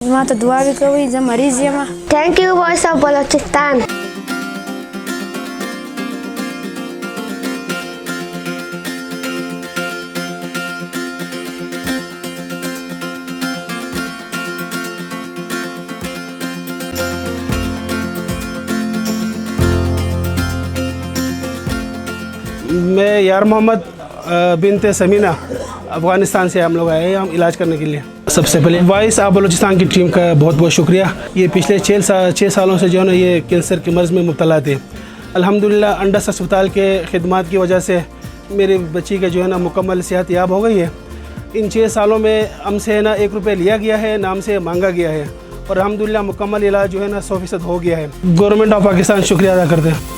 वहाँ तो दुआ भी करी जब मरीज है। Thank you voice of Balochistan. मैं यार मोहम्मद बिनते समीना अफ़गानिस्तान से हम लोग आए हैं हम इलाज करने के लिए। सबसे पहले वॉइस ऑफ बलूचिस्तान की टीम का बहुत बहुत शुक्रिया। ये पिछले 6 सालों से जो है ना ये कैंसर के मर्ज़ में मुब्तला थे। अल्हम्दुलिल्लाह अंडस अस्पताल के खिदमात की वजह से मेरी बच्ची का जो है ना मुकम्मल सेहत याब हो गई है। इन 6 सालों में हमसे ना 1 रुपये लिया गया है, ना हमसे मांगा गया है और अल्हम्दुलिल्लाह मुकम्मल इलाज जो है ना 100% हो गया है। गवर्नमेंट ऑफ पाकिस्तान शुक्रिया अदा करते हैं।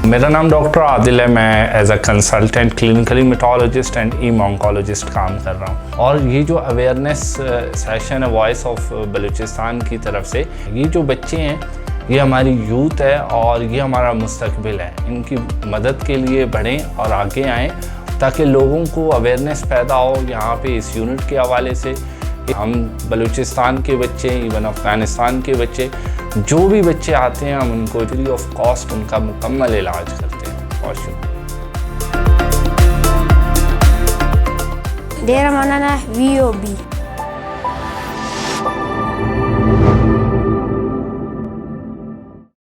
मेरा नाम डॉक्टर आदिल है। मैं as a consultant clinical haematologist and oncologist काम कर रहा हूँ। और ये जो अवेयरनेस सेशन है वॉइस ऑफ बलूचिस्तान की तरफ से, ये जो बच्चे हैं ये हमारी यूथ है और ये हमारा मुस्तकबिल है। इनकी मदद के लिए बढ़ें और आगे आएँ ताकि लोगों को अवेयरनेस पैदा हो। यहाँ पे इस यूनिट के हवाले से हम बलूचिस्तान के बच्चे, इवन अफ़गानिस्तान के बच्चे, जो भी बच्चे आते हैं हम उनको फ्री ऑफ कॉस्ट उनका मुकम्मल इलाज करते हैं। और शुक्रिया। डेरा मौलाना VOB।